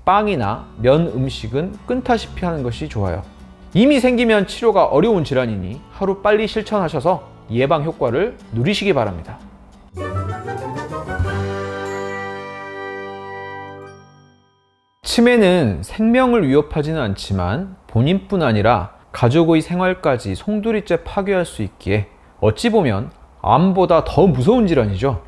빵이나 면 음식은 끊다시피 하는 것이 좋아요. 이미 생기면 치료가 어려운 질환이니 하루 빨리 실천하셔서 예방 효과를 누리시기 바랍니다. 치매는 생명을 위협하지는 않지만 본인뿐 아니라 가족의 생활까지 송두리째 파괴할 수 있기에 어찌 보면 암보다 더 무서운 질환이죠.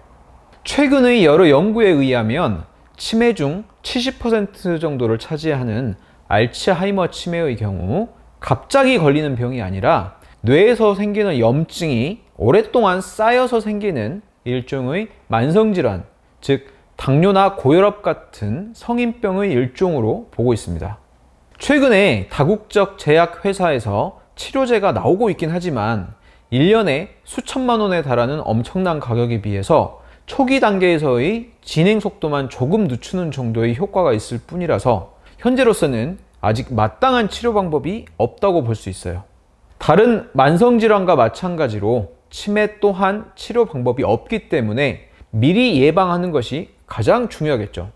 최근의 여러 연구에 의하면 치매 중 70% 정도를 차지하는 알츠하이머 치매의 경우 갑자기 걸리는 병이 아니라 뇌에서 생기는 염증이 오랫동안 쌓여서 생기는 일종의 만성질환, 즉 당뇨나 고혈압 같은 성인병의 일종으로 보고 있습니다. 최근에 다국적 제약회사에서 치료제가 나오고 있긴 하지만 1년에 수천만 원에 달하는 엄청난 가격에 비해서 초기 단계에서의 진행 속도만 조금 늦추는 정도의 효과가 있을 뿐이라서 현재로서는 아직 마땅한 치료 방법이 없다고 볼 수 있어요. 다른 만성질환과 마찬가지로 치매 또한 치료 방법이 없기 때문에 미리 예방하는 것이 가장 중요하겠죠.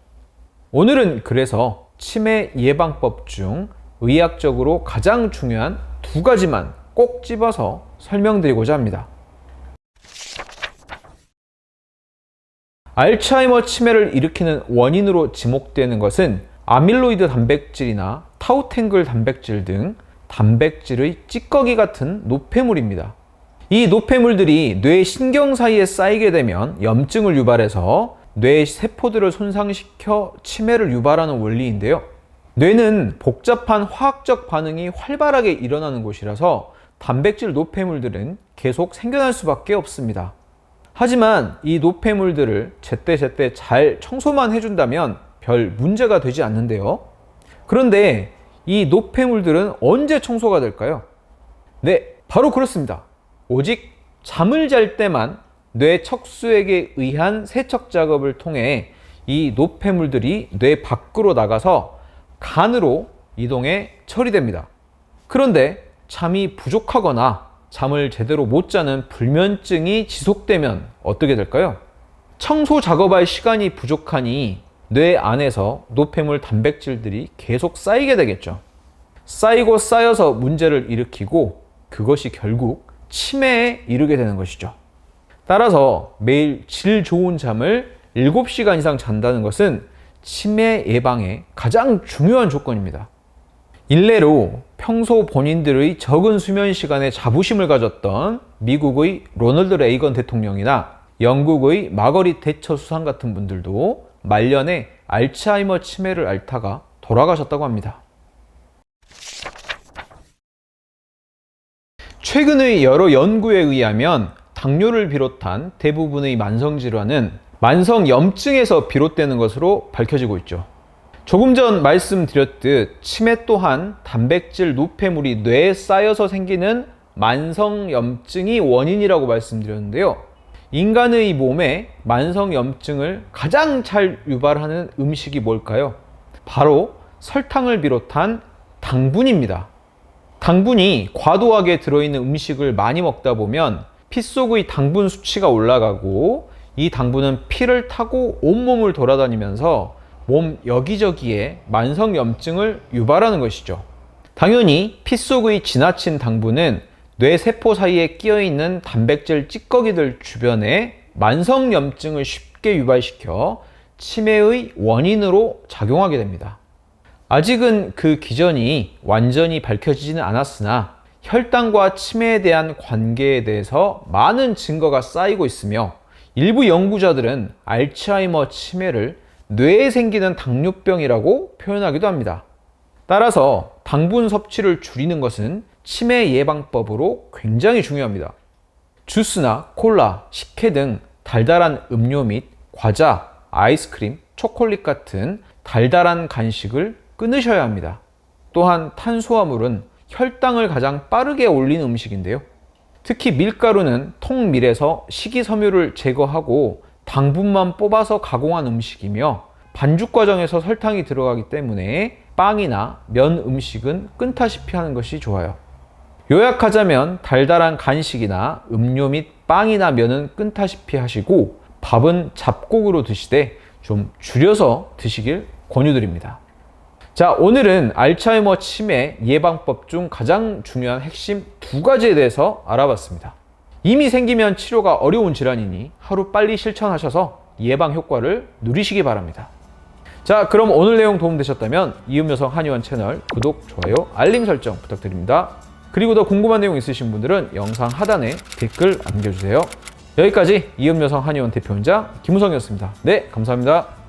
오늘은 그래서 치매 예방법 중 의학적으로 가장 중요한 두 가지만 꼭 집어서 설명드리고자 합니다. 알츠하이머 치매를 일으키는 원인으로 지목되는 것은 아밀로이드 단백질이나 타우탱글 단백질 등 단백질의 찌꺼기 같은 노폐물입니다. 이 노폐물들이 뇌 신경 사이에 쌓이게 되면 염증을 유발해서 뇌 세포들을 손상시켜 치매를 유발하는 원리인데요. 뇌는 복잡한 화학적 반응이 활발하게 일어나는 곳이라서 단백질 노폐물들은 계속 생겨날 수밖에 없습니다. 하지만 이 노폐물들을 제때제때 잘 청소만 해준다면 별 문제가 되지 않는데요. 그런데 이 노폐물들은 언제 청소가 될까요? 네, 바로 그렇습니다. 오직 잠을 잘 때만 뇌 척수액에 의한 세척 작업을 통해 이 노폐물들이 뇌 밖으로 나가서 간으로 이동해 처리됩니다. 그런데 잠이 부족하거나 잠을 제대로 못 자는 불면증이 지속되면 어떻게 될까요? 청소 작업할 시간이 부족하니 뇌 안에서 노폐물 단백질들이 계속 쌓이게 되겠죠. 쌓이고 쌓여서 문제를 일으키고 그것이 결국 치매에 이르게 되는 것이죠. 따라서 매일 질 좋은 잠을 7시간 이상 잔다는 것은 치매 예방에 가장 중요한 조건입니다. 일례로 평소 본인들의 적은 수면 시간에 자부심을 가졌던 미국의 로널드 레이건 대통령이나 영국의 마거릿 대처 수상 같은 분들도 말년에 알츠하이머 치매를 앓다가 돌아가셨다고 합니다. 최근의 여러 연구에 의하면 당뇨를 비롯한 대부분의 만성질환은 만성염증에서 비롯되는 것으로 밝혀지고 있죠. 조금 전 말씀드렸듯 치매 또한 단백질 노폐물이 뇌에 쌓여서 생기는 만성염증이 원인이라고 말씀드렸는데요. 인간의 몸에 만성염증을 가장 잘 유발하는 음식이 뭘까요? 바로 설탕을 비롯한 당분입니다. 당분이 과도하게 들어있는 음식을 많이 먹다 보면 피 속의 당분 수치가 올라가고 이 당분은 피를 타고 온몸을 돌아다니면서 몸 여기저기에 만성염증을 유발하는 것이죠. 당연히 피 속의 지나친 당분은 뇌 세포 사이에 끼어있는 단백질 찌꺼기들 주변에 만성염증을 쉽게 유발시켜 치매의 원인으로 작용하게 됩니다. 아직은 그 기전이 완전히 밝혀지지는 않았으나 혈당과 치매에 대한 관계에 대해서 많은 증거가 쌓이고 있으며 일부 연구자들은 알츠하이머 치매를 뇌에 생기는 당뇨병이라고 표현하기도 합니다. 따라서 당분 섭취를 줄이는 것은 치매 예방법으로 굉장히 중요합니다. 주스나 콜라, 식혜 등 달달한 음료 및 과자, 아이스크림, 초콜릿 같은 달달한 간식을 끊으셔야 합니다. 또한 탄수화물은 혈당을 가장 빠르게 올리는 음식인데요. 특히 밀가루는 통밀에서 식이섬유를 제거하고 당분만 뽑아서 가공한 음식이며 반죽 과정에서 설탕이 들어가기 때문에 빵이나 면 음식은 끊다시피 하는 것이 좋아요. 요약하자면 달달한 간식이나 음료 및 빵이나 면은 끊다시피 하시고 밥은 잡곡으로 드시되 좀 줄여서 드시길 권유드립니다. 자, 오늘은 알츠하이머 치매 예방법 중 가장 중요한 핵심 2가지에 대해서 알아봤습니다. 이미 생기면 치료가 어려운 질환이니 하루 빨리 실천하셔서 예방 효과를 누리시기 바랍니다. 자, 그럼 오늘 내용 도움되셨다면 이음여성 한의원 채널 구독, 좋아요, 알림 설정 부탁드립니다. 그리고 더 궁금한 내용 있으신 분들은 영상 하단에 댓글 남겨주세요. 여기까지 이음여성 한의원 대표원장 김우성이었습니다. 네, 감사합니다.